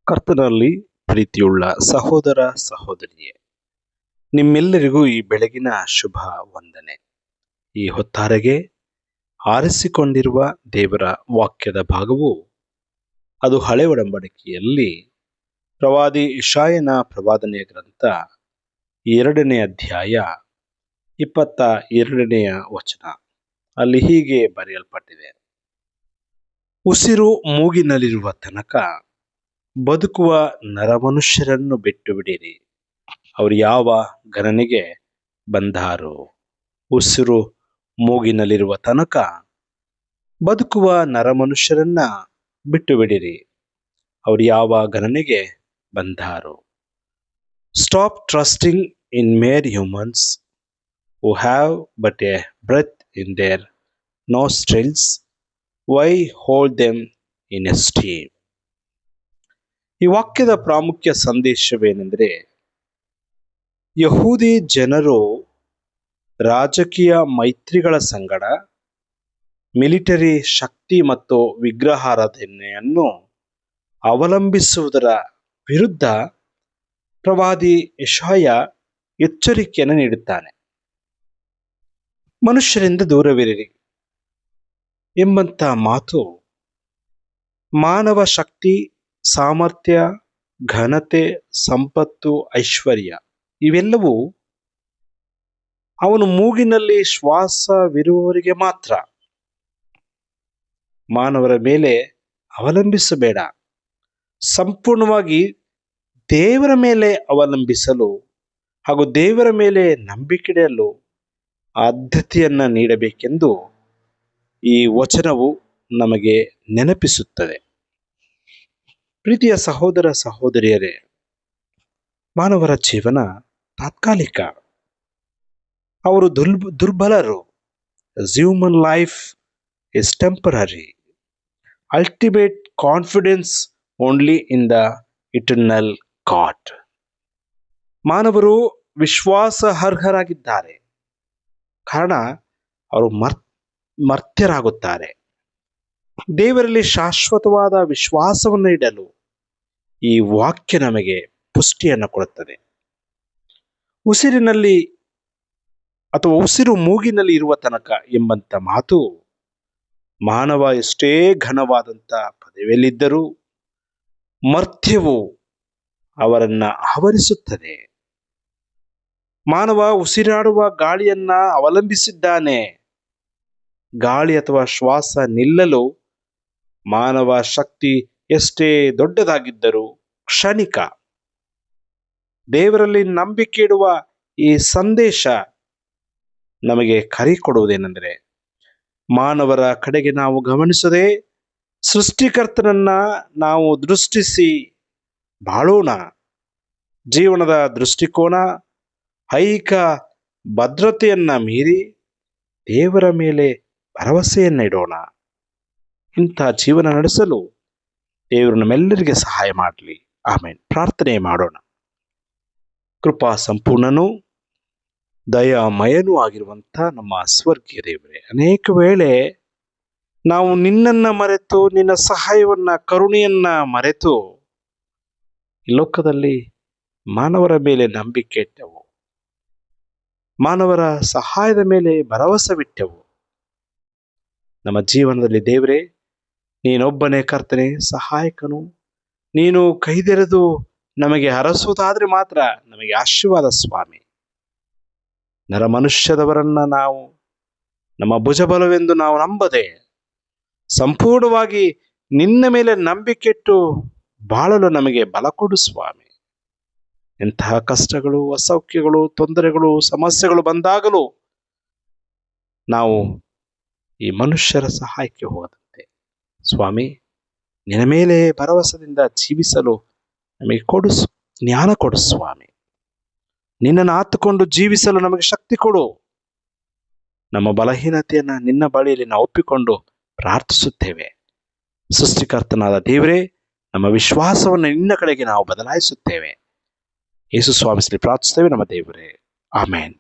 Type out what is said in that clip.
ಕರ್ತನಲ್ಲಿ ಪ್ರೀತಿಯುಳ್ಳ ಸಹೋದರ ಸಹೋದರಿಯೇ, ನಿಮ್ಮೆಲ್ಲರಿಗೂ ಈ ಬೆಳಗಿನ ಶುಭ ವಂದನೆ. ಈ ಹೊತ್ತಾರೆಗೆ ಆರಿಸಿಕೊಂಡಿರುವ ದೇವರ ವಾಕ್ಯದ ಭಾಗವು ಅದು ಹಳೆ ಒಡಂಬಡಿಕೆಯಲ್ಲಿ ಪ್ರವಾದಿ ಇಷಾಯನ ಪ್ರವಾದನೆಯ ಗ್ರಂಥ 2ನೇ ಅಧ್ಯಾಯ 22ನೇ ವಚನ. ಅಲ್ಲಿ ಹೀಗೆ ಬರೆಯಲ್ಪಟ್ಟಿದೆ: ಉಸಿರು ಮೂಗಿನಲ್ಲಿರುವ ತನಕ ಬದುಕುವ ನರಮನುಷ್ಯರನ್ನು ಬಿಟ್ಟು ಬಿಡಿರಿ, ಅವರು ಯಾವ ಗಣನೆಗೆ ಬಂದಾರು. ಉಸಿರು ಮೂಗಿನಲ್ಲಿರುವ ತನಕ ಬದುಕುವ ನರಮನುಷ್ಯರನ್ನ ಬಿಟ್ಟು ಬಿಡಿರಿ, ಅವರು ಯಾವ ಗಣನೆಗೆ ಬಂದಾರು. ಸ್ಟಾಪ್ ಟ್ರಸ್ಟಿಂಗ್ ಇನ್ ಮೇರ್ humans who have but a breath in their nostrils. Why hold them in esteem? ಈ ವಾಕ್ಯದ ಪ್ರಾಮುಖ್ಯ ಸಂದೇಶವೇನೆಂದರೆ, ಯಹೂದಿ ಜನರು ರಾಜಕೀಯ ಮೈತ್ರಿಗಳ ಸಂಗಡ ಮಿಲಿಟರಿ ಶಕ್ತಿ ಮತ್ತು ವಿಗ್ರಹಾರಾಧನೆಯನ್ನು ಅವಲಂಬಿಸುವುದರ ವಿರುದ್ಧ ಪ್ರವಾದಿ ಯೆಶಾಯ ಎಚ್ಚರಿಕೆಯನ್ನು ನೀಡುತ್ತಾನೆ. ಮನುಷ್ಯರಿಂದ ದೂರವಿರಿರಿ ಎಂಬಂತ ಮಾತು ಮಾನವ ಶಕ್ತಿ, ಸಾಮರ್ಥ್ಯ, ಘನತೆ, ಸಂಪತ್ತು, ಐಶ್ವರ್ಯ ಇವೆಲ್ಲವೂ ಅವನು ಮೂಗಿನಲ್ಲಿ ಶ್ವಾಸವಿರುವವರಿಗೆ ಮಾತ್ರ. ಮಾನವರ ಮೇಲೆ ಅವಲಂಬಿಸಬೇಡ, ಸಂಪೂರ್ಣವಾಗಿ ದೇವರ ಮೇಲೆ ಅವಲಂಬಿಸಲು ಹಾಗೂ ದೇವರ ಮೇಲೆ ನಂಬಿಕೆಯಿಡಲು ಆದ್ಯತೆಯನ್ನ ನೀಡಬೇಕೆಂದು ಈ ವಚನವು ನಮಗೆ ನೆನಪಿಸುತ್ತದೆ. ಪ್ರೀತಿಯ ಸಹೋದರ ಸಹೋದರಿಯರೇ, ಮಾನವರ ಜೀವನ ತಾತ್ಕಾಲಿಕ, ಅವರು ದುರ್ಬಲರು. Human life is temporary, ultimate confidence only in the eternal god. ಮಾನವರು ವಿಶ್ವಾಸಾರ್ಹರಾಗಿದ್ದಾರೆ, ಕಾರಣ ಅವರು ಮರ್ತ್ಯರಾಗುತ್ತಾರೆ. ದೇವರಲ್ಲಿ ಶಾಶ್ವತವಾದ ವಿಶ್ವಾಸವನ್ನು ಇಡಲು ಈ ವಾಕ್ಯ ನಮಗೆ ಪುಷ್ಟಿಯನ್ನು ಕೊಡುತ್ತದೆ. ಉಸಿರಿನಲ್ಲಿ ಅಥವಾ ಉಸಿರು ಮೂಗಿನಲ್ಲಿ ಇರುವ ತನಕ ಎಂಬಂತ ಮಾತು ಮಾನವ ಎಷ್ಟೇ ಘನವಾದಂಥ ಪದವಿಯಲ್ಲಿದ್ದರೂ ಮರ್ತ್ಯವು ಅವರನ್ನ ಆವರಿಸುತ್ತದೆ. ಮಾನವ ಉಸಿರಾಡುವ ಗಾಳಿಯನ್ನ ಅವಲಂಬಿಸಿದ್ದಾನೆ. ಗಾಳಿ ಅಥವಾ ಶ್ವಾಸ ನಿಲ್ಲಲು ಮಾನವ ಶಕ್ತಿ ಎಷ್ಟೇ ದೊಡ್ಡದಾಗಿದ್ದರೂ ಕ್ಷಣಿಕ. ದೇವರಲ್ಲಿ ನಂಬಿಕೆ ಇಡುವ ಈ ಸಂದೇಶ ನಮಗೆ ಕರೆ ಕೊಡುವುದೇನೆಂದರೆ, ಮಾನವರ ಕಡೆಗೆ ನಾವು ಗಮನಿಸದೆ ಸೃಷ್ಟಿಕರ್ತನನ್ನ ನಾವು ದೃಷ್ಟಿಸಿ ಬಾಳೋಣ. ಜೀವನದ ದೃಷ್ಟಿಕೋನ ಐಹಿಕ ಭದ್ರತೆಯನ್ನ ಮೀರಿ ದೇವರ ಮೇಲೆ ಭರವಸೆಯನ್ನ ಇಡೋಣ. ಇಂಥ ಜೀವನ ನಡೆಸಲು ದೇವರು ನಮ್ಮೆಲ್ಲರಿಗೆ ಸಹಾಯ ಮಾಡಲಿ. ಆಮೇನ್. ಪ್ರಾರ್ಥನೆ ಮಾಡೋಣ. ಕೃಪಾ ಸಂಪೂರ್ಣನೂ ದಯಾಮಯನೂ ಆಗಿರುವಂಥ ನಮ್ಮ ಸ್ವರ್ಗೀಯ ದೇವರೇ, ಅನೇಕ ವೇಳೆ ನಾವು ನಿನ್ನನ್ನ ಮರೆತು, ನಿನ್ನ ಸಹಾಯವನ್ನ, ಕರುಣೆಯನ್ನ ಮರೆತು ಈ ಲೋಕದಲ್ಲಿ ಮಾನವರ ಮೇಲೆ ನಂಬಿಕೆ ಇಟ್ಟೆವು, ಮಾನವರ ಸಹಾಯದ ಮೇಲೆ ಭರವಸವಿಟ್ಟೆವು. ನಮ್ಮ ಜೀವನದಲ್ಲಿ ದೇವರೇ, ನೀನೊಬ್ಬನೇ ಕರ್ತನೆ, ಸಹಾಯಕನು. ನೀನು ಕೈದೆರೆದು ನಮಗೆ ಹರಸುವುದಾದ್ರೆ ಮಾತ್ರ ನಮಗೆ ಆಶೀರ್ವಾದ ಸ್ವಾಮಿ. ನರಮನುಷ್ಯದವರನ್ನ ನಾವು ನಮ್ಮ ಭುಜಬಲವೆಂದು ನಾವು ನಂಬದೆ ಸಂಪೂರ್ಣವಾಗಿ ನಿನ್ನ ಮೇಲೆ ನಂಬಿಕೆಟ್ಟು ಬಾಳಲು ನಮಗೆ ಬಲ ಕೊಡು ಸ್ವಾಮಿ. ಇಂತಹ ಕಷ್ಟಗಳು, ಅಸೌಖ್ಯಗಳು, ತೊಂದರೆಗಳು, ಸಮಸ್ಯೆಗಳು ಬಂದಾಗಲೂ ನಾವು ಈ ಮನುಷ್ಯರ ಸಹಾಯಕ್ಕೆ ಹೋಗದಂತೆ ಸ್ವಾಮಿ, ನಿನ್ನ ಮೇಲೆ ಭರವಸೆಯಿಂದ ಜೀವಿಸಲು ನಮಗೆ ಜ್ಞಾನ ಕೊಡು ಸ್ವಾಮಿ. ನಿನ್ನನ್ನು ಆತುಕೊಂಡು ಜೀವಿಸಲು ನಮಗೆ ಶಕ್ತಿ ಕೊಡು. ನಮ್ಮ ಬಲಹೀನತೆಯನ್ನು ನಿನ್ನ ಬಳಿಯಲ್ಲಿ ನಾವು ಒಪ್ಪಿಕೊಂಡು ಪ್ರಾರ್ಥಿಸುತ್ತೇವೆ. ಸೃಷ್ಟಿಕರ್ತನಾದ ದೇವರೇ, ನಮ್ಮ ವಿಶ್ವಾಸವನ್ನು ನಿನ್ನ ಕಡೆಗೆ ನಾವು ಬದಲಾಯಿಸುತ್ತೇವೆ. ಯೇಸು ಸ್ವಾಮಿಸಲಿ ಪ್ರಾರ್ಥಿಸುತ್ತೇವೆ ನಮ್ಮ ದೇವರೇ. ಆಮೇನ್.